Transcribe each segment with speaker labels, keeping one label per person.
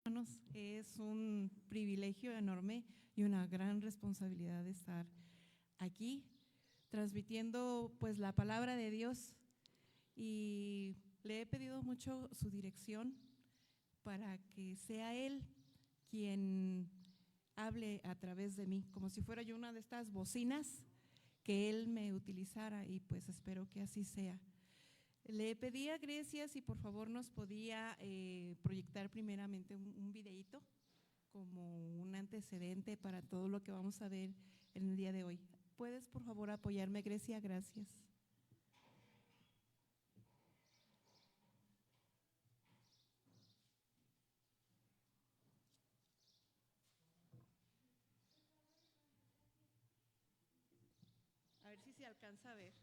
Speaker 1: hermanos, es un privilegio enorme y una gran responsabilidad de estar aquí transmitiendo pues la palabra de Dios, y le he pedido mucho su dirección para que sea Él quien hable a través de mí, como si fuera yo una de estas bocinas que Él me utilizara, y pues espero que así sea. Le pedí a Grecia si por favor nos podía proyectar primeramente un videíto como un antecedente para todo lo que vamos a ver en el día de hoy. ¿Puedes por favor apoyarme, Grecia? Gracias. A ver si se alcanza a ver.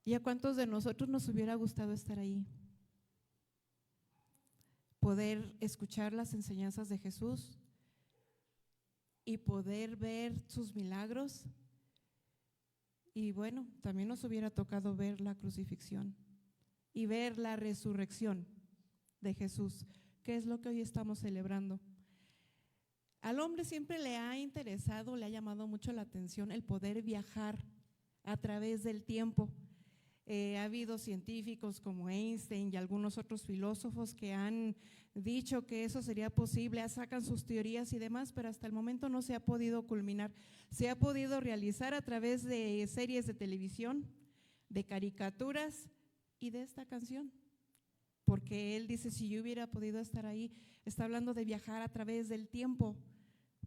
Speaker 1: ¿Y a cuántos de nosotros nos hubiera gustado estar ahí? Poder escuchar las enseñanzas de Jesús y poder ver sus milagros. Y bueno, también nos hubiera tocado ver la crucifixión y ver la resurrección de Jesús, que es lo que hoy estamos celebrando. Al hombre siempre le ha interesado, le ha llamado mucho la atención el poder viajar a través del tiempo. Ha habido científicos como Einstein y algunos otros filósofos que han dicho que eso sería posible, sacan sus teorías y demás, pero hasta el momento no se ha podido culminar. Se ha podido realizar a través de series de televisión, de caricaturas y de esta canción, porque él dice, si yo hubiera podido estar ahí, está hablando de viajar a través del tiempo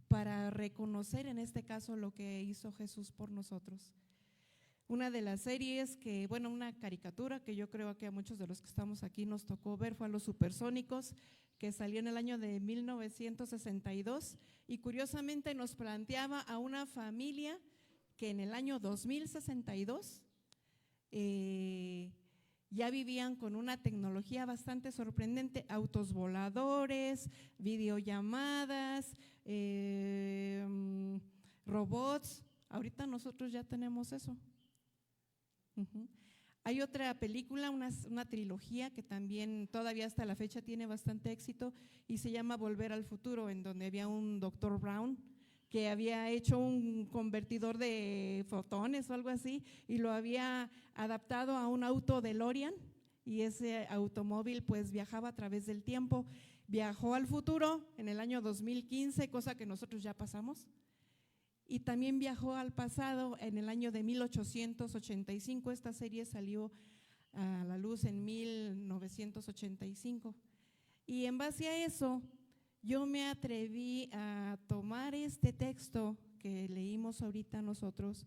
Speaker 1: para reconocer en este caso lo que hizo Jesús por nosotros. Una de las series que, bueno, una caricatura que yo creo que a muchos de los que estamos aquí nos tocó ver fue a Los Supersónicos, que salió en el año de 1962 y curiosamente nos planteaba a una familia que en el año 2062 ya vivían con una tecnología bastante sorprendente, autos voladores, videollamadas, robots. Ahorita nosotros ya tenemos eso. Hay otra película, una trilogía que también todavía hasta la fecha tiene bastante éxito y se llama Volver al Futuro, en donde había un Dr. Brown que había hecho un convertidor de fotones o algo así y lo había adaptado a un auto DeLorean y ese automóvil pues viajaba a través del tiempo, viajó al futuro en el año 2015, cosa que nosotros ya pasamos. Y también viajó al pasado en el año de 1885, esta serie salió a la luz en 1985. Y en base a eso, yo me atreví a tomar este texto que leímos ahorita nosotros,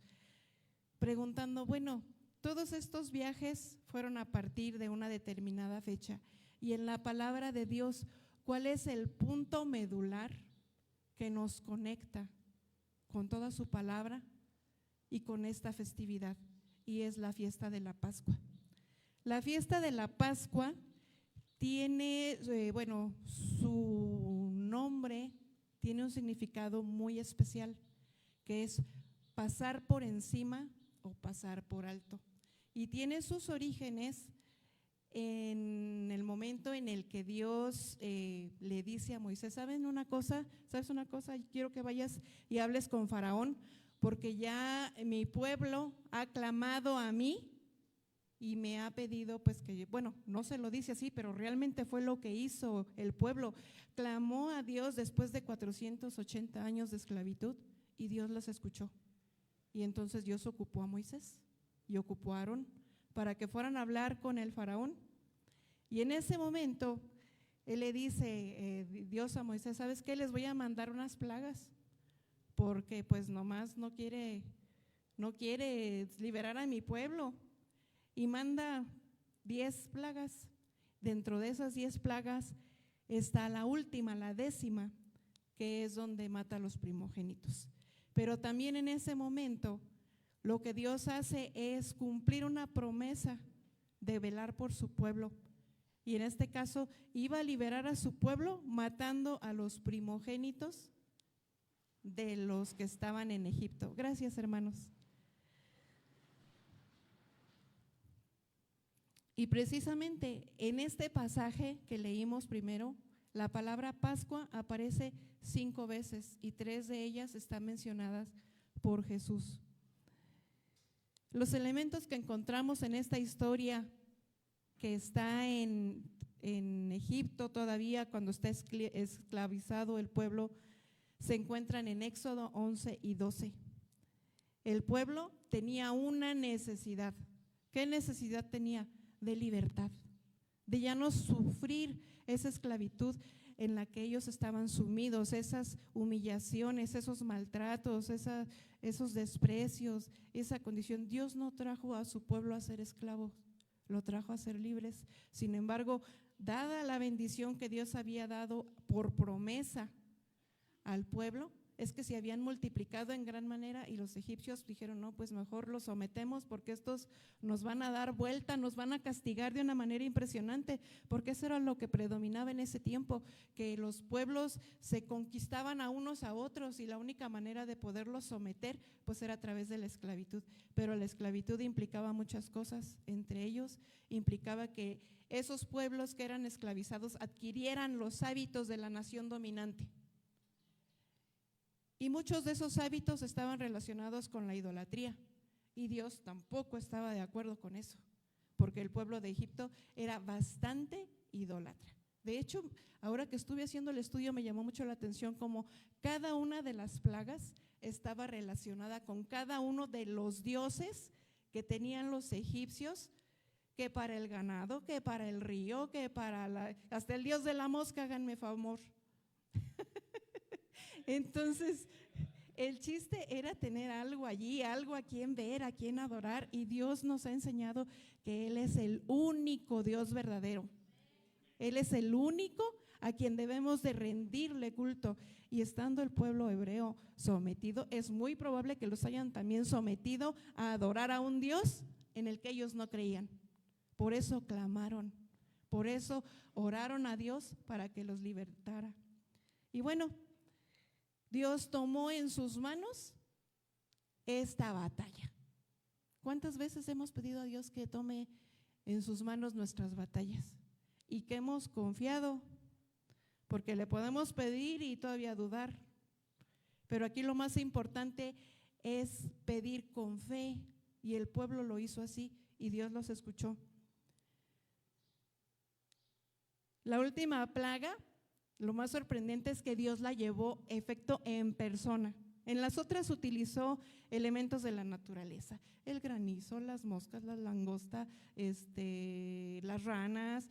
Speaker 1: preguntando, bueno, todos estos viajes fueron a partir de una determinada fecha. Y en la palabra de Dios, ¿cuál es el punto medular que nos conecta con toda su palabra y con esta festividad? Y es la fiesta de la Pascua. La fiesta de la Pascua tiene, su nombre tiene un significado muy especial, que es pasar por encima o pasar por alto. Y tiene sus orígenes en el momento en el que Dios le dice a Moisés, ¿sabes una cosa? Quiero que vayas y hables con Faraón, porque ya mi pueblo ha clamado a mí y me ha pedido pues que, bueno, no se lo dice así, pero realmente fue lo que hizo el pueblo. Clamó a Dios después de 480 años de esclavitud y Dios los escuchó. Y entonces Dios ocupó a Moisés y ocupó a Aarón para que fueran a hablar con el faraón. Y en ese momento él le dice, Dios a Moisés, ¿sabes qué? Les voy a mandar unas plagas, porque pues nomás no quiere liberar a mi pueblo. Y manda 10 plagas. Dentro de esas 10 plagas está la última, la 10ª, que es donde mata a los primogénitos. Pero también en ese momento lo que Dios hace es cumplir una promesa de velar por su pueblo. Y en este caso iba a liberar a su pueblo matando a los primogénitos de los que estaban en Egipto. Gracias, hermanos. Y precisamente en este pasaje que leímos primero, la palabra Pascua aparece 5 veces y 3 de ellas están mencionadas por Jesús. Los elementos que encontramos en esta historia que está en Egipto todavía, cuando está esclavizado el pueblo, se encuentran en Éxodo 11 y 12. El pueblo tenía una necesidad. ¿Qué necesidad tenía? De libertad, de ya no sufrir esa esclavitud en la que ellos estaban sumidos, esas humillaciones, esos maltratos, esos desprecios, esa condición. Dios no trajo a su pueblo a ser esclavos, lo trajo a ser libres. Sin embargo, dada la bendición que Dios había dado por promesa al pueblo, es que se habían multiplicado en gran manera y los egipcios dijeron, no, pues mejor los sometemos porque estos nos van a dar vuelta, nos van a castigar de una manera impresionante, porque eso era lo que predominaba en ese tiempo, que los pueblos se conquistaban a unos a otros y la única manera de poderlos someter pues era a través de la esclavitud, pero la esclavitud implicaba muchas cosas, entre ellos implicaba que esos pueblos que eran esclavizados adquirieran los hábitos de la nación dominante. Y muchos de esos hábitos estaban relacionados con la idolatría y Dios tampoco estaba de acuerdo con eso, porque el pueblo de Egipto era bastante idólatra. De hecho, ahora que estuve haciendo el estudio me llamó mucho la atención cómo cada una de las plagas estaba relacionada con cada uno de los dioses que tenían los egipcios, que para el ganado, que para el río, que para hasta el dios de la mosca, háganme favor. Entonces, el chiste era tener algo allí, algo a quien ver, a quien adorar, y Dios nos ha enseñado que Él es el único Dios verdadero. Él es el único a quien debemos de rendirle culto. Y estando el pueblo hebreo sometido, es muy probable que los hayan también sometido a adorar a un Dios en el que ellos no creían. Por eso clamaron, por eso oraron a Dios para que los libertara. Y bueno, Dios tomó en sus manos esta batalla. ¿Cuántas veces hemos pedido a Dios que tome en sus manos nuestras batallas? Y que hemos confiado, porque le podemos pedir y todavía dudar. Pero aquí lo más importante es pedir con fe, y el pueblo lo hizo así y Dios los escuchó. La última plaga, lo más sorprendente es que Dios la llevó efecto en persona. En las otras utilizó elementos de la naturaleza, el granizo, las moscas, la langosta, las ranas,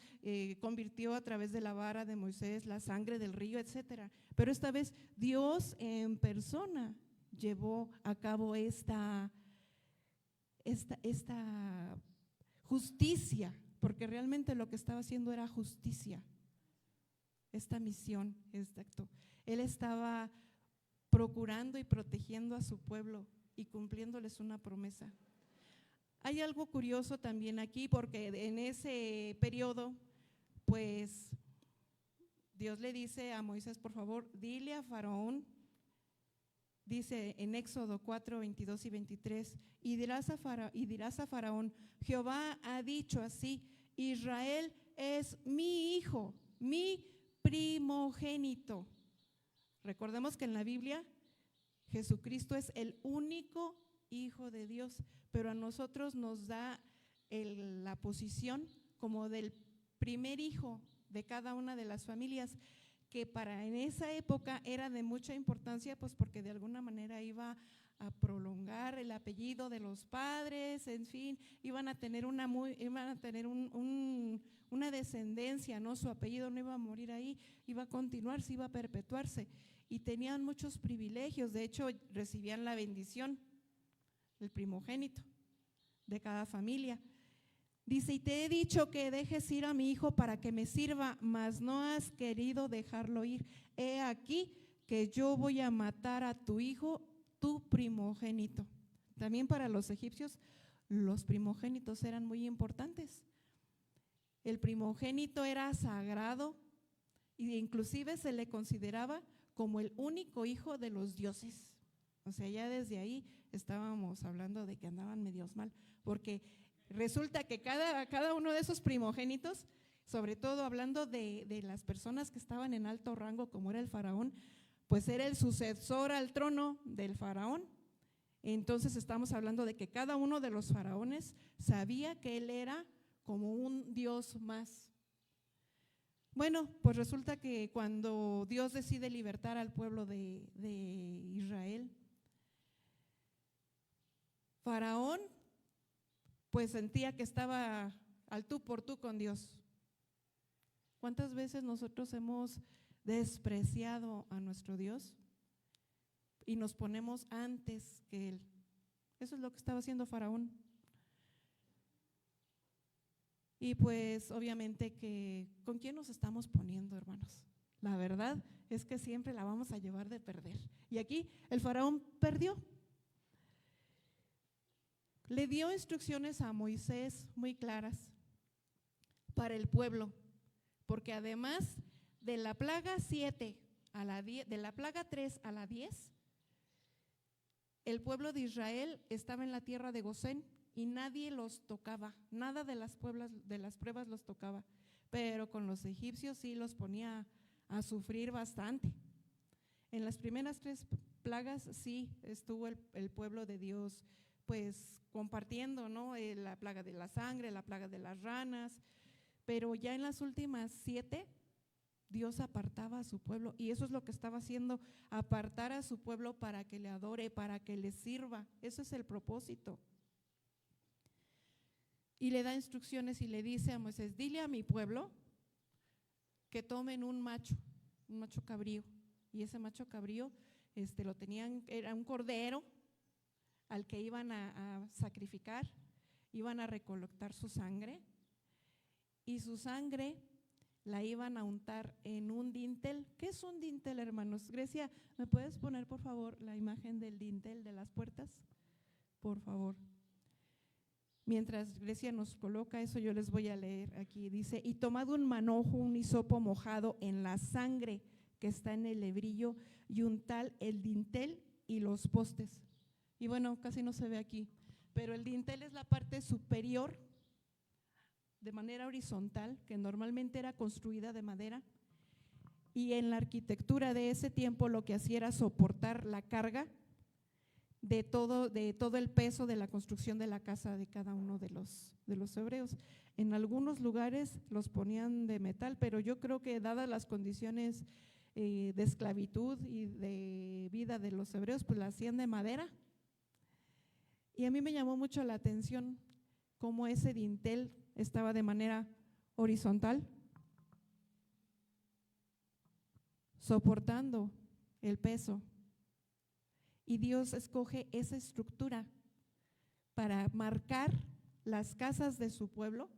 Speaker 1: convirtió a través de la vara de Moisés la sangre del río, etcétera. Pero esta vez Dios en persona llevó a cabo esta justicia, porque realmente lo que estaba haciendo era justicia. Esta misión, este acto, Él estaba procurando y protegiendo a su pueblo y cumpliéndoles una promesa. Hay algo curioso también aquí, porque en ese periodo, pues Dios le dice a Moisés, por favor, dile a Faraón, dice en Éxodo 4, 22 y 23, y dirás a Faraón, Jehová ha dicho así, Israel es mi hijo, mi primogénito. Recordemos que en la Biblia Jesucristo es el único Hijo de Dios, pero a nosotros nos da la posición como del primer hijo de cada una de las familias, que para en esa época era de mucha importancia, pues porque de alguna manera iba a prolongar el apellido de los padres, en fin, iban a tener una descendencia, ¿no? Su apellido no iba a morir ahí, iba a continuarse, iba a perpetuarse, y tenían muchos privilegios. De hecho, recibían la bendición, el primogénito de cada familia. Dice, y te he dicho que dejes ir a mi hijo para que me sirva, mas no has querido dejarlo ir. He aquí que yo voy a matar a tu hijo, tu primogénito. También para los egipcios los primogénitos eran muy importantes. El primogénito era sagrado e inclusive se le consideraba como el único hijo de los dioses. O sea, ya desde ahí estábamos hablando de que andaban medios mal, porque resulta que cada uno de esos primogénitos, sobre todo hablando de las personas que estaban en alto rango, como era el faraón, pues era el sucesor al trono del faraón. Entonces estamos hablando de que cada uno de los faraones sabía que él era como un dios más. Bueno, pues resulta que cuando Dios decide libertar al pueblo de Israel, Faraón pues sentía que estaba al tú por tú con Dios. ¿Cuántas veces nosotros hemos despreciado a nuestro Dios y nos ponemos antes que Él? Eso es lo que estaba haciendo Faraón. Y pues obviamente que, ¿con quién nos estamos poniendo, hermanos? La verdad es que siempre la vamos a llevar de perder. Y aquí el faraón perdió. Le dio instrucciones a Moisés muy claras para el pueblo, porque además de la plaga 7 a la 10, de la plaga 3 a la 10, el pueblo de Israel estaba en la tierra de Gosén y nadie los tocaba, nada de las pruebas los tocaba, pero con los egipcios sí los ponía a sufrir bastante. En las primeras 3 plagas sí estuvo el pueblo de Dios pues compartiendo, ¿no? La plaga de la sangre, la plaga de las ranas, pero ya en las últimas 7 Dios apartaba a su pueblo, y eso es lo que estaba haciendo, apartar a su pueblo para que le adore, para que le sirva. Eso es el propósito. Y le da instrucciones y le dice a Moisés: dile a mi pueblo que tomen un macho cabrío, y ese macho cabrío lo tenían, era un cordero al que iban a sacrificar, iban a recolectar su sangre, y su sangre la iban a untar en un dintel. ¿Qué es un dintel, hermanos? Grecia, ¿me puedes poner por favor la imagen del dintel de las puertas? Por favor. Mientras Grecia nos coloca eso, yo les voy a leer aquí. Dice: y tomad un manojo, un hisopo mojado en la sangre que está en el lebrillo, y untad el dintel y los postes. Y bueno, casi no se ve aquí, pero el dintel es la parte superior de manera horizontal, que normalmente era construida de madera, y en la arquitectura de ese tiempo lo que hacía era soportar la carga de todo el peso de la construcción de la casa de cada uno de los hebreos. En algunos lugares los ponían de metal, pero yo creo que dadas las condiciones de esclavitud y de vida de los hebreos, pues la hacían de madera. Y a mí me llamó mucho la atención cómo ese dintel estaba de manera horizontal, soportando el peso. Y Dios escoge esa estructura para marcar las casas de su pueblo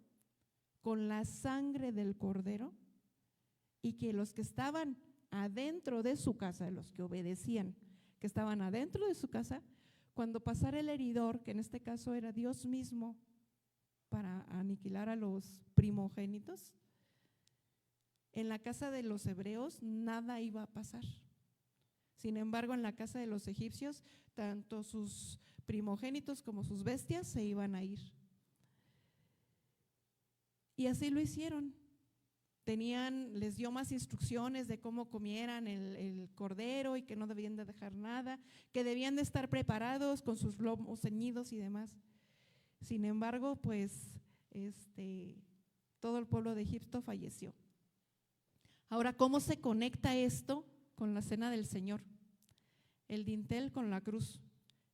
Speaker 1: con la sangre del cordero, y que los que estaban adentro de su casa, los que obedecían, que estaban adentro de su casa, cuando pasara el heridor, que en este caso era Dios mismo, para aniquilar a los primogénitos, en la casa de los hebreos nada iba a pasar. Sin embargo, en la casa de los egipcios, tanto sus primogénitos como sus bestias se iban a ir. Y así lo hicieron. Les dio más instrucciones de cómo comieran el cordero, y que no debían de dejar nada, que debían de estar preparados con sus lomos ceñidos y demás. Sin embargo, pues todo el pueblo de Egipto falleció. Ahora, ¿cómo se conecta esto con la cena del Señor? El dintel con la cruz.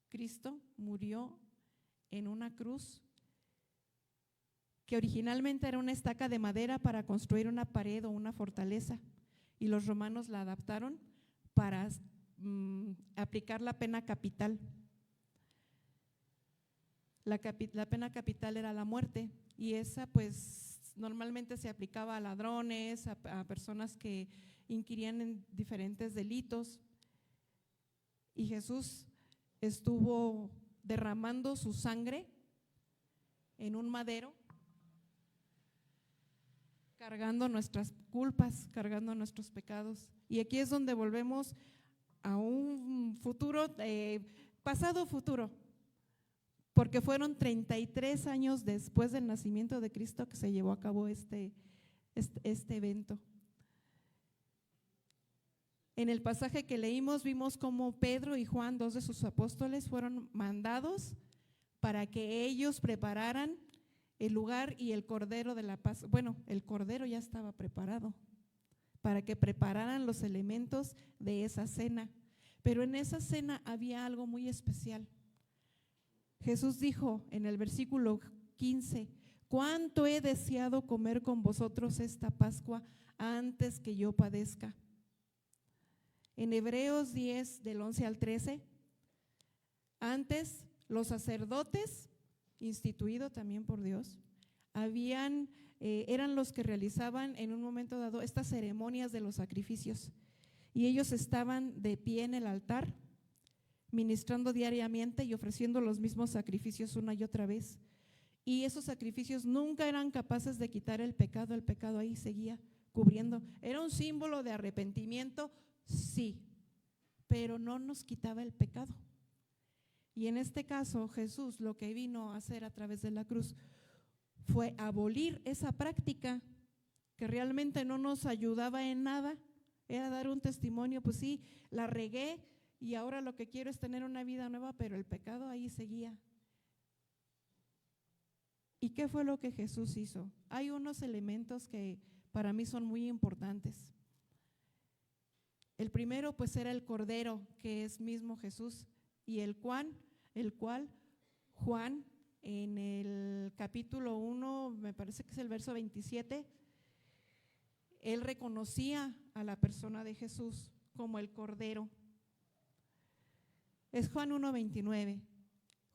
Speaker 1: Cristo murió en una cruz que originalmente era una estaca de madera para construir una pared o una fortaleza, y los romanos la adaptaron para aplicar la pena capital. La pena capital era la muerte, y esa pues normalmente se aplicaba a ladrones, a personas que inquirían en diferentes delitos. Y Jesús estuvo derramando su sangre en un madero, cargando nuestras culpas, cargando nuestros pecados. Y aquí es donde volvemos a un futuro, pasado futuro, porque fueron 33 años después del nacimiento de Cristo que se llevó a cabo este evento. En el pasaje que leímos vimos cómo Pedro y Juan, 2 de sus apóstoles, fueron mandados para que ellos prepararan el lugar y el cordero de la paz. Bueno, el cordero ya estaba preparado, para que prepararan los elementos de esa cena. Pero en esa cena había algo muy especial. Jesús dijo en el versículo 15: cuánto he deseado comer con vosotros esta Pascua antes que yo padezca. En Hebreos 10, del 11 al 13, antes los sacerdotes, instituido también por Dios, habían eran los que realizaban en un momento dado estas ceremonias de los sacrificios. Y ellos estaban de pie en el altar, ministrando diariamente y ofreciendo los mismos sacrificios una y otra vez. Y esos sacrificios nunca eran capaces de quitar el pecado ahí seguía cubriendo. Era un símbolo de arrepentimiento, sí, pero no nos quitaba el pecado. Y en este caso Jesús lo que vino a hacer a través de la cruz fue abolir esa práctica que realmente no nos ayudaba en nada, era dar un testimonio, pues sí, la regué y ahora lo que quiero es tener una vida nueva, pero el pecado ahí seguía. ¿Y qué fue lo que Jesús hizo? Hay unos elementos que para mí son muy importantes. El primero pues era el Cordero, que es mismo Jesús, y el cual Juan en el capítulo 1, me parece que es el verso 27, él reconocía a la persona de Jesús como el Cordero. Es Juan 1:29.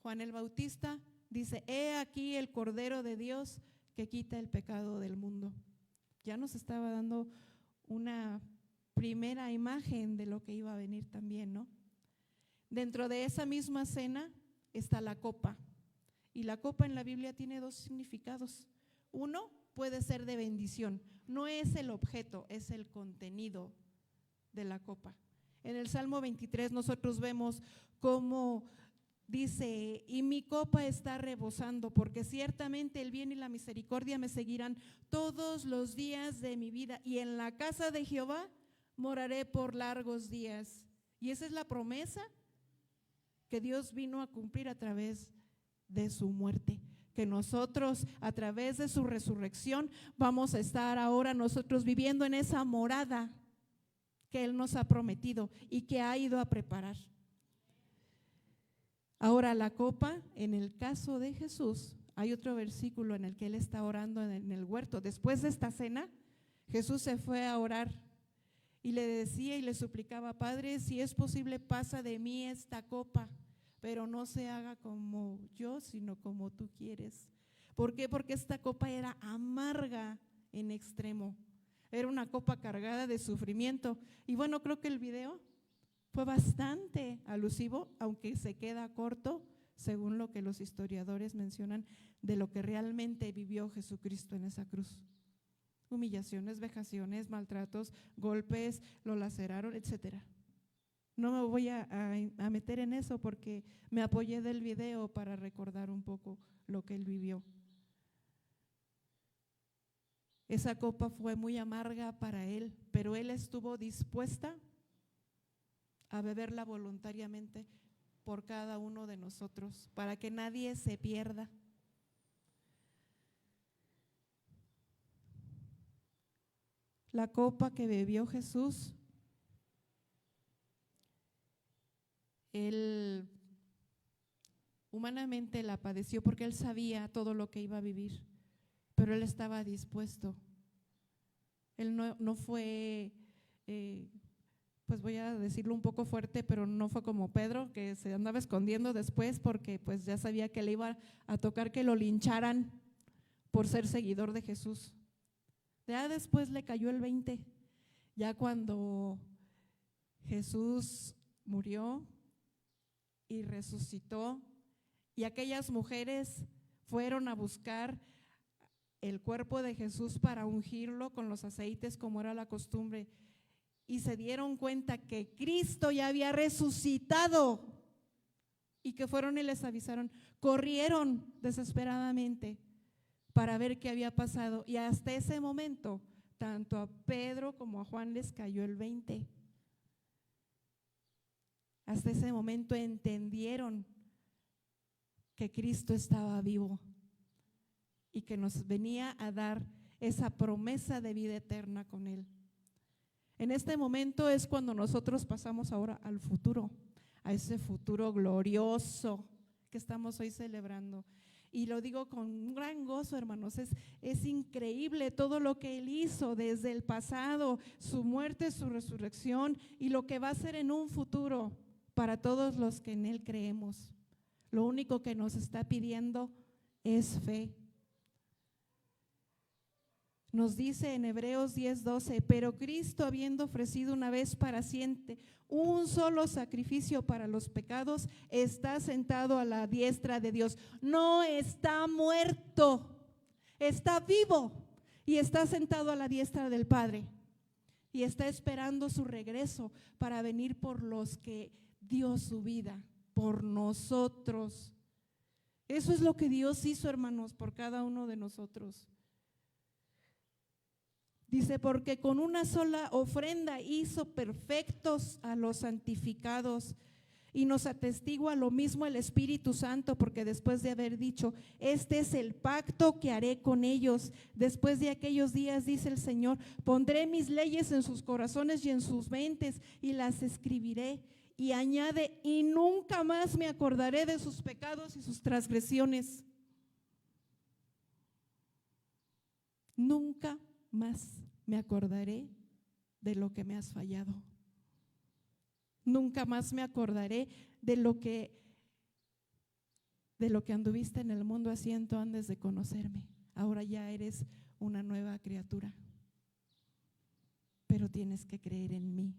Speaker 1: Juan el Bautista dice: he aquí el Cordero de Dios que quita el pecado del mundo. Ya nos estaba dando una primera imagen de lo que iba a venir también, ¿no? Dentro de esa misma cena está la copa. Y la copa en la Biblia tiene dos significados. Uno puede ser de bendición, no es el objeto, es el contenido de la copa. En el Salmo 23 nosotros vemos cómo dice: y mi copa está rebosando, porque ciertamente el bien y la misericordia me seguirán todos los días de mi vida, y en la casa de Jehová moraré por largos días. Y esa es la promesa que Dios vino a cumplir a través de su muerte, que nosotros a través de su resurrección vamos a estar ahora nosotros viviendo en esa morada que Él nos ha prometido y que ha ido a preparar. Ahora la copa, en el caso de Jesús, hay otro versículo en el que Él está orando en el huerto. Después de esta cena, Jesús se fue a orar y le decía y le suplicaba: Padre, si es posible, pasa de mí esta copa, pero no se haga como yo, sino como tú quieres. ¿Por qué? Porque esta copa era amarga en extremo. Era una copa cargada de sufrimiento. Y bueno, creo que el video fue bastante alusivo, aunque se queda corto, según lo que los historiadores mencionan, de lo que realmente vivió Jesucristo en esa cruz. Humillaciones, vejaciones, maltratos, golpes, lo laceraron, etcétera. No me voy a meter en eso porque me apoyé del video para recordar un poco lo que Él vivió. Esa copa fue muy amarga para Él, pero Él estuvo dispuesta a beberla voluntariamente por cada uno de nosotros, para que nadie se pierda. La copa que bebió Jesús, Él humanamente la padeció porque Él sabía todo lo que iba a vivir, pero Él estaba dispuesto. Él no fue, pues voy a decirlo un poco fuerte, pero no fue como Pedro, que se andaba escondiendo después porque pues ya sabía que le iba a tocar que lo lincharan por ser seguidor de Jesús. Ya después le cayó el 20, ya cuando Jesús murió y resucitó, y aquellas mujeres fueron a buscar el cuerpo de Jesús para ungirlo con los aceites como era la costumbre, y se dieron cuenta que Cristo ya había resucitado, y que fueron y les avisaron, corrieron desesperadamente para ver qué había pasado, y hasta ese momento tanto a Pedro como a Juan les cayó el 20. Hasta ese momento entendieron que Cristo estaba vivo y que nos venía a dar esa promesa de vida eterna con Él. En este momento es cuando nosotros pasamos ahora al futuro, a ese futuro glorioso que estamos hoy celebrando. Y lo digo con un gran gozo, hermanos, es increíble todo lo que Él hizo desde el pasado, su muerte, su resurrección y lo que va a hacer en un futuro para todos los que en Él creemos. Lo único que nos está pidiendo es fe. Nos dice en Hebreos 10:12, pero Cristo, habiendo ofrecido una vez para siempre un solo sacrificio para los pecados, está sentado a la diestra de Dios. No está muerto, está vivo y está sentado a la diestra del Padre. Y está esperando su regreso para venir por los que dio su vida, por nosotros. Eso es lo que Dios hizo, hermanos, por cada uno de nosotros. Dice, porque con una sola ofrenda hizo perfectos a los santificados, y nos atestigua lo mismo el Espíritu Santo, porque después de haber dicho, este es el pacto que haré con ellos después de aquellos días, dice el Señor, pondré mis leyes en sus corazones y en sus mentes y las escribiré. Y añade, y nunca más me acordaré de sus pecados y sus transgresiones. Nunca más me acordaré de lo que me has fallado. Nunca más me acordaré de lo que anduviste en el mundo haciendo antes de conocerme. Ahora ya eres una nueva criatura, pero tienes que creer en mí.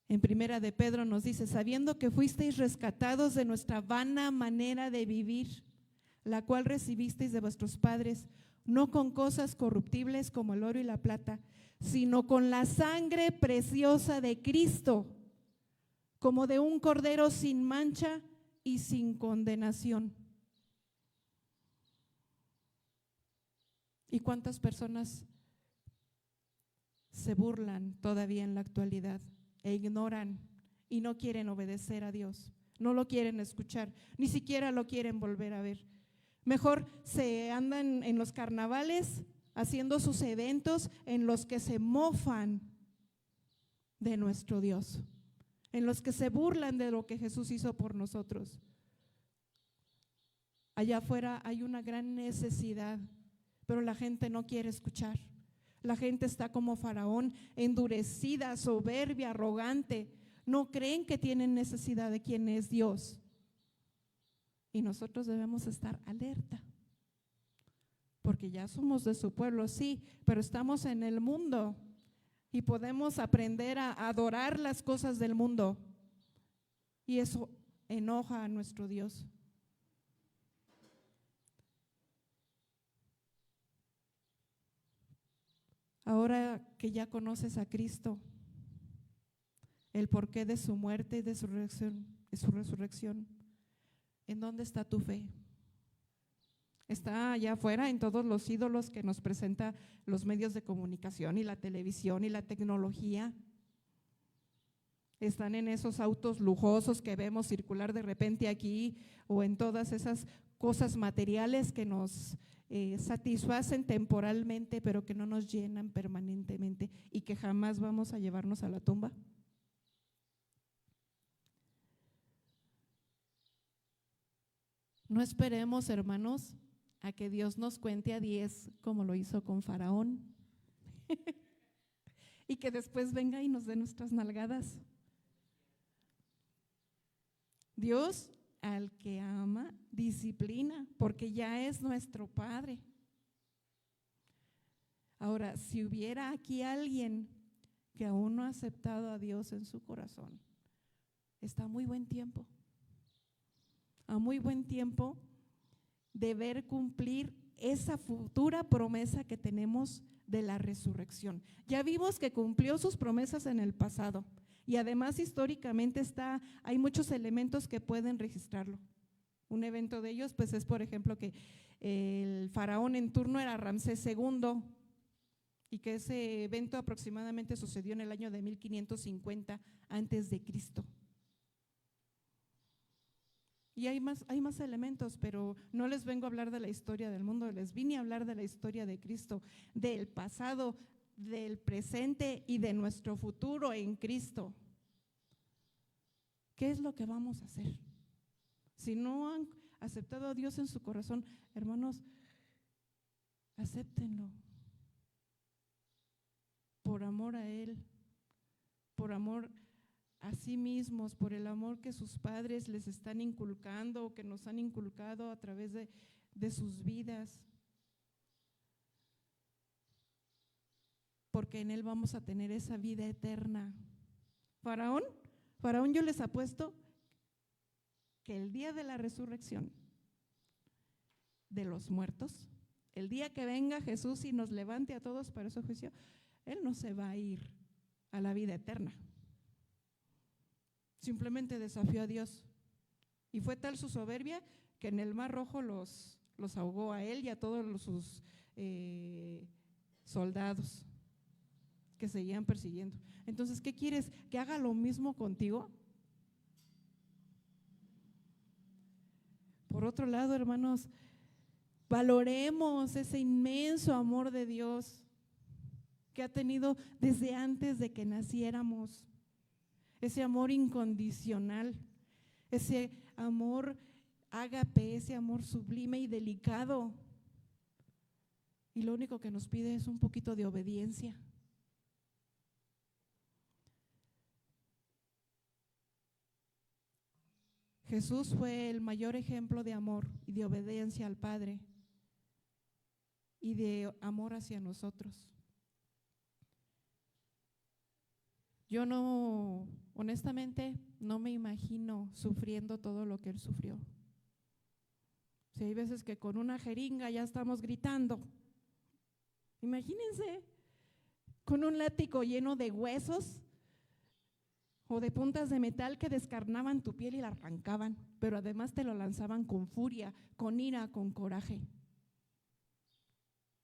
Speaker 1: En Primera de Pedro nos dice, sabiendo que fuisteis rescatados de nuestra vana manera de vivir, la cual recibisteis de vuestros padres, no con cosas corruptibles como el oro y la plata, sino con la sangre preciosa de Cristo, como de un cordero sin mancha y sin condenación. ¿Y cuántas personas se burlan todavía en la actualidad e ignoran y no quieren obedecer a Dios? No lo quieren escuchar, ni siquiera lo quieren volver a ver. Mejor se andan en los carnavales haciendo sus eventos en los que se mofan de nuestro Dios, en los que se burlan de lo que Jesús hizo por nosotros. Allá afuera hay una gran necesidad, pero la gente no quiere escuchar. La gente está como Faraón, endurecida, soberbia, arrogante. No creen que tienen necesidad de quién es Dios. Y nosotros debemos estar alerta, porque ya somos de su pueblo, sí, pero estamos en el mundo y podemos aprender a adorar las cosas del mundo, y eso enoja a nuestro Dios. Ahora que ya conoces a Cristo, el porqué de su muerte y de su resurrección, ¿en dónde está tu fe? Está allá afuera en todos los ídolos que nos presenta los medios de comunicación y la televisión y la tecnología. Están en esos autos lujosos que vemos circular de repente aquí, o en todas esas cosas materiales que nos satisfacen temporalmente, pero que no nos llenan permanentemente y que jamás vamos a llevarnos a la tumba. No esperemos, hermanos, a que Dios nos cuente a 10 como lo hizo con Faraón y que después venga y nos dé nuestras nalgadas. Dios, al que ama, disciplina, porque ya es nuestro Padre. Ahora, si hubiera aquí alguien que aún no ha aceptado a Dios en su corazón, está a muy buen tiempo. A muy buen tiempo de ver cumplir esa futura promesa que tenemos de la resurrección. Ya vimos que cumplió sus promesas en el pasado, y además históricamente hay muchos elementos que pueden registrarlo. Un evento de ellos pues es, por ejemplo, que el faraón en turno era Ramsés II, y que ese evento aproximadamente sucedió en el año de 1550 antes de Cristo. Y hay más elementos, pero no les vengo a hablar de la historia del mundo, les vine a hablar de la historia de Cristo, del pasado, del presente y de nuestro futuro en Cristo. ¿Qué es lo que vamos a hacer? Si no han aceptado a Dios en su corazón, hermanos, acéptenlo. Por amor a Él, por amor a sí mismos, por el amor que sus padres les están inculcando o que nos han inculcado a través de sus vidas, porque en Él vamos a tener esa vida eterna. Faraón yo les apuesto que el día de la resurrección de los muertos, el día que venga Jesús y nos levante a todos para su juicio, Él no se va a ir a la vida eterna. Simplemente desafió a Dios. Y fue tal su soberbia que en el Mar Rojo los ahogó a él y a todos sus soldados que seguían persiguiendo. Entonces, ¿qué quieres? ¿Que haga lo mismo contigo? Por otro lado, hermanos, valoremos ese inmenso amor de Dios que ha tenido desde antes de que naciéramos. Ese amor incondicional, ese amor ágape, ese amor sublime y delicado. Y lo único que nos pide es un poquito de obediencia. Jesús fue el mayor ejemplo de amor y de obediencia al Padre y de amor hacia nosotros. Yo honestamente, no me imagino sufriendo todo lo que Él sufrió. Si hay veces que con una jeringa ya estamos gritando. Imagínense, con un látigo lleno de huesos o de puntas de metal que descarnaban tu piel y la arrancaban, pero además te lo lanzaban con furia, con ira, con coraje.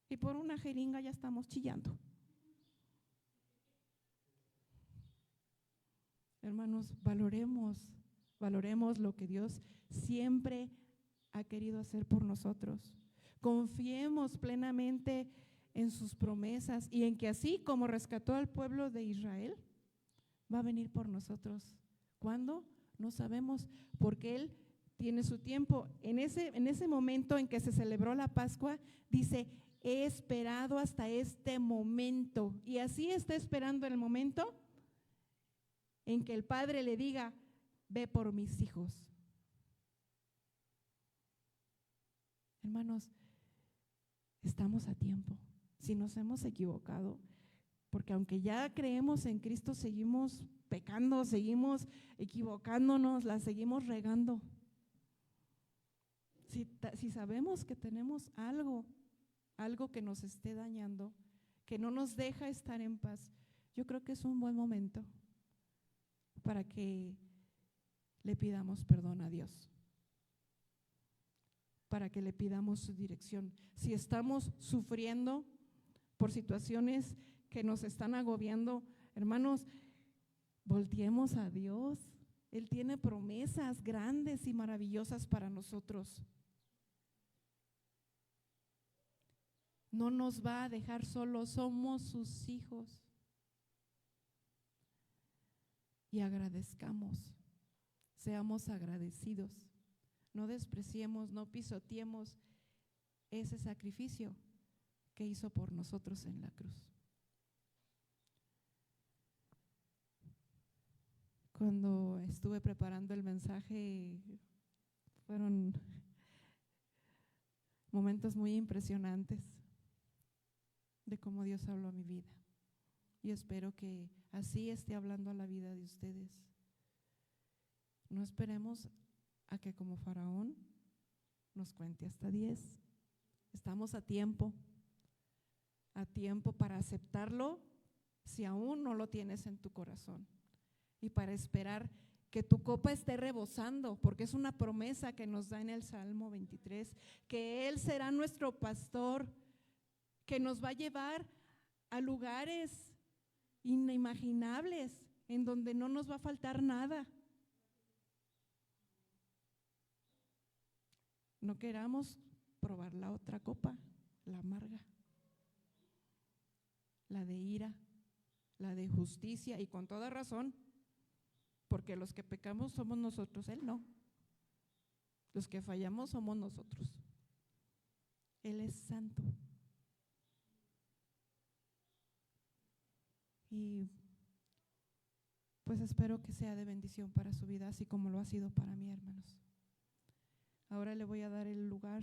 Speaker 1: Y por una jeringa ya estamos chillando. Hermanos, valoremos lo que Dios siempre ha querido hacer por nosotros. Confiemos plenamente en sus promesas y en que así como rescató al pueblo de Israel, va a venir por nosotros. ¿Cuándo? No sabemos, porque Él tiene su tiempo. En ese momento en que se celebró la Pascua, dice, he esperado hasta este momento. Y así está esperando el momento en que el Padre le diga, ve por mis hijos. Hermanos, estamos a tiempo. Si nos hemos equivocado, porque aunque ya creemos en Cristo, seguimos pecando, seguimos equivocándonos, la seguimos regando. Si sabemos que tenemos algo que nos esté dañando, que no nos deja estar en paz, yo creo que es un buen momento para que le pidamos perdón a Dios, para que le pidamos su dirección. Si estamos sufriendo por situaciones que nos están agobiando, hermanos, volteemos a Dios. Él tiene promesas grandes y maravillosas para nosotros. No nos va a dejar solos, somos sus hijos. Y agradezcamos, seamos agradecidos, no despreciemos, no pisoteemos ese sacrificio que hizo por nosotros en la cruz. Cuando estuve preparando el mensaje, fueron momentos muy impresionantes de cómo Dios habló a mi vida. Y espero que así esté hablando a la vida de ustedes. No esperemos a que como Faraón nos cuente hasta 10. Estamos a tiempo para aceptarlo si aún no lo tienes en tu corazón y para esperar que tu copa esté rebosando, porque es una promesa que nos da en el Salmo 23, que Él será nuestro pastor, que nos va a llevar a lugares inimaginables, en donde no nos va a faltar nada. No queramos probar la otra copa, la amarga, la de ira, la de justicia, y con toda razón, porque los que pecamos somos nosotros, Él no. Los que fallamos somos nosotros. Él es santo. Y pues espero que sea de bendición para su vida, así como lo ha sido para mí, hermanos. Ahora le voy a dar el lugar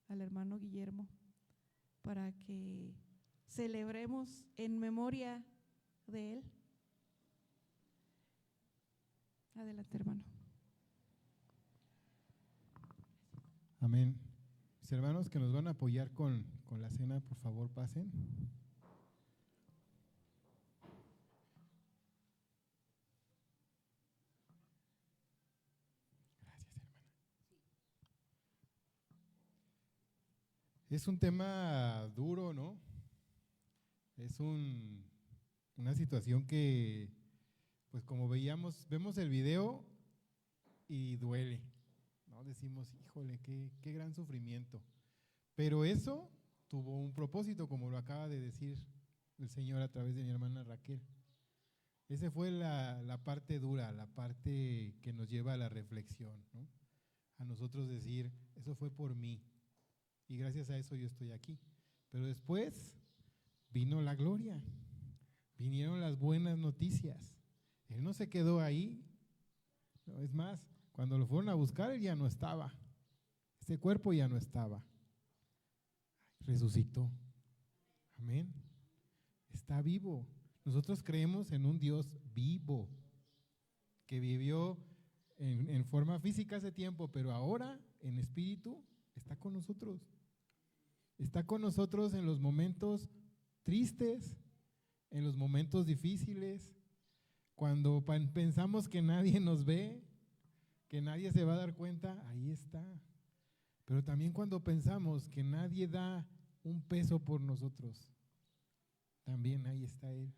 Speaker 1: al hermano Guillermo para que celebremos en memoria de él. Adelante, hermano.
Speaker 2: Amén. Mis hermanos que nos van a apoyar con la cena, por favor, pasen. Gracias, hermana. Es un tema duro, ¿no? Es una situación que, pues como vemos el video y duele, ¿no? Decimos, híjole, qué gran sufrimiento. Pero eso tuvo un propósito, como lo acaba de decir el Señor a través de mi hermana Raquel. Esa fue la parte dura, la parte que nos lleva a la reflexión, ¿no? A nosotros decir, eso fue por mí y gracias a eso yo estoy aquí. Pero después vino la gloria, vinieron las buenas noticias. Él no se quedó ahí, no, es más, cuando lo fueron a buscar él ya no estaba, ese cuerpo ya no estaba, resucitó, amén, está vivo. Nosotros creemos en un Dios vivo, que vivió en forma física hace tiempo, pero ahora en espíritu está con nosotros. Está con nosotros en los momentos tristes, en los momentos difíciles, cuando pensamos que nadie nos ve, que nadie se va a dar cuenta, ahí está. Pero también cuando pensamos que nadie da un peso por nosotros, también ahí está Él.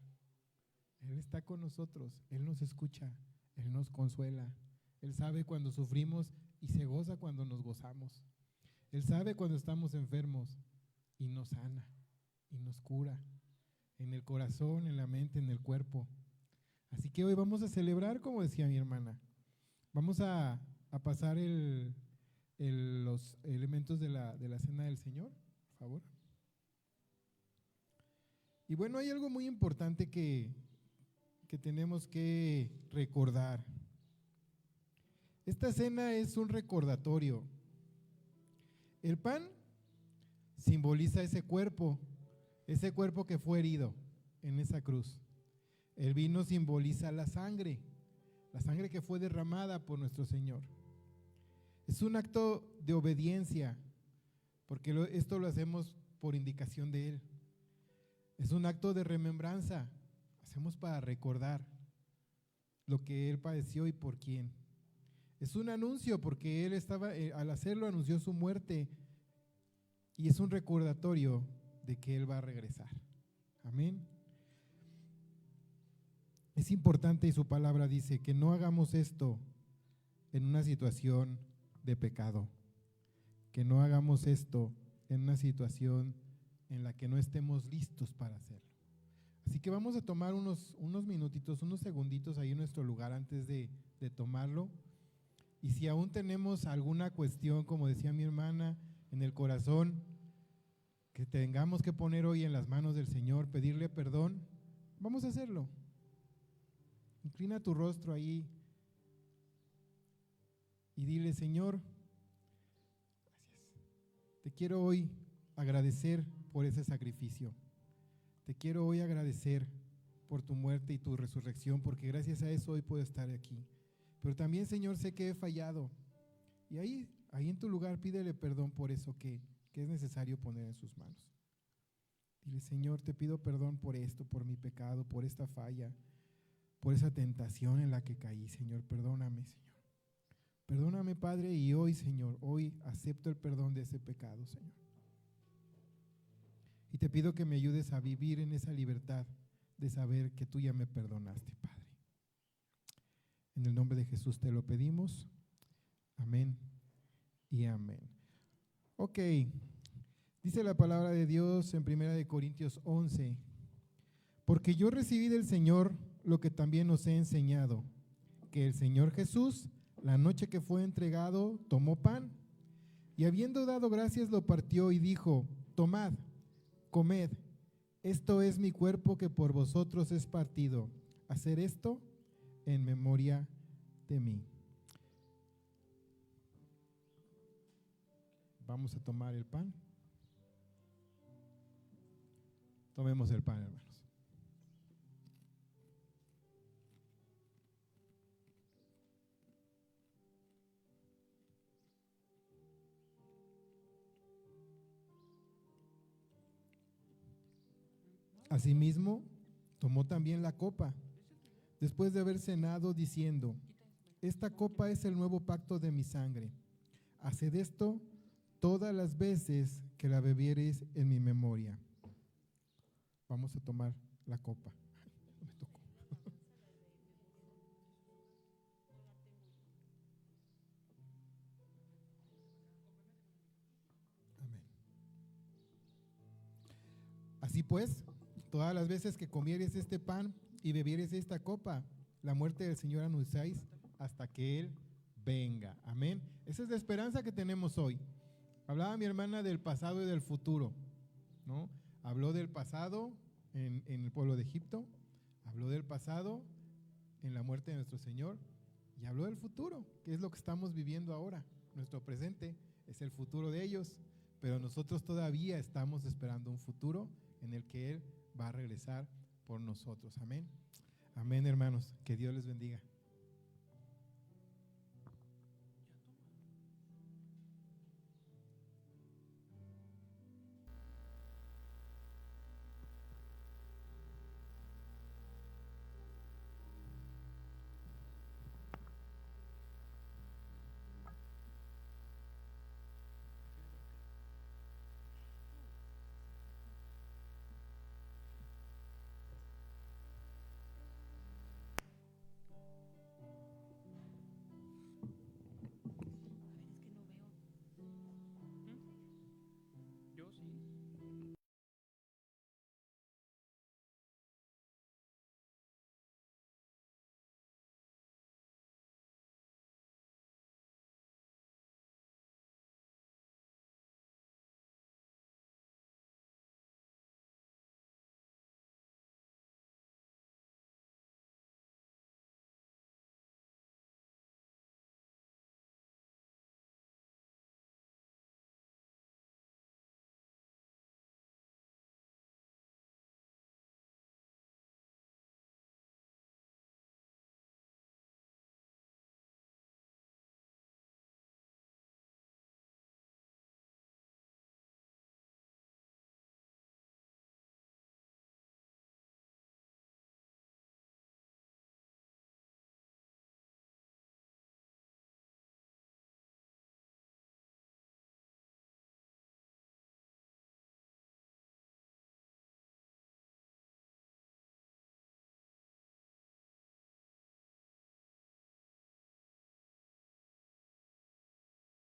Speaker 2: Él está con nosotros, Él nos escucha, Él nos consuela, Él sabe cuando sufrimos y se goza cuando nos gozamos. Él sabe cuando estamos enfermos y nos sana y nos cura en el corazón, en la mente, en el cuerpo. Así que hoy vamos a celebrar, como decía mi hermana. Vamos a pasar los elementos de la cena del Señor, por favor. Y bueno, hay algo muy importante que tenemos que recordar. Esta cena es un recordatorio. El pan simboliza ese cuerpo que fue herido en esa cruz. El vino simboliza la sangre que fue derramada por nuestro Señor. Es un acto de obediencia, porque esto lo hacemos por indicación de Él. Es un acto de remembranza, hacemos para recordar lo que Él padeció y por quién. Es un anuncio, porque Él al hacerlo anunció su muerte, y es un recordatorio de que Él va a regresar. Amén. Es importante, y su palabra dice que no hagamos esto en una situación de pecado, que no hagamos esto en una situación en la que no estemos listos para hacerlo. Así que vamos a tomar unos minutitos, unos segunditos ahí en nuestro lugar antes de tomarlo. Y si aún tenemos alguna cuestión, como decía mi hermana, en el corazón, que tengamos que poner hoy en las manos del Señor, pedirle perdón, vamos a hacerlo. Inclina tu rostro ahí y dile: Señor, gracias. Te quiero hoy agradecer por ese sacrificio. Te quiero hoy agradecer por tu muerte y tu resurrección, porque gracias a eso hoy puedo estar aquí. Pero también, Señor, sé que he fallado. Y ahí en tu lugar pídele perdón por eso que es necesario poner en sus manos. Dile: Señor, te pido perdón por esto, por mi pecado, por esta falla, por esa tentación en la que caí. Señor, perdóname, Señor. Perdóname, Padre, y hoy, Señor, hoy acepto el perdón de ese pecado, Señor. Y te pido que me ayudes a vivir en esa libertad de saber que tú ya me perdonaste, Padre. En el nombre de Jesús te lo pedimos. Amén y amén. Ok, dice la palabra de Dios en 1 Corintios 11: porque yo recibí del Señor lo que también os he enseñado, que el Señor Jesús, la noche que fue entregado, tomó pan, y habiendo dado gracias lo partió y dijo: tomad, comed, esto es mi cuerpo que por vosotros es partido. Hacer esto en memoria de mí. vamos a tomar el pan. Tomemos el pan, hermanos. Asimismo, tomó también la copa, después de haber cenado, diciendo: esta copa es el nuevo pacto de mi sangre. Haced esto todas las veces que la bebiereis en mi memoria. Vamos a tomar la copa. Me tocó. Amén. Así pues, todas las veces que comiereis este pan y bebiereis esta copa, la muerte del Señor anunciáis hasta que Él venga. Amén. Esa es la esperanza que tenemos hoy. Hablaba mi hermana del pasado y del futuro, ¿no? Habló del pasado en el pueblo de Egipto, habló del pasado en la muerte de nuestro Señor y habló del futuro, que es lo que estamos viviendo ahora. Nuestro presente es el futuro de ellos, pero nosotros todavía estamos esperando un futuro en el que Él va a regresar por nosotros. Amén. Amén, hermanos. Que Dios les bendiga.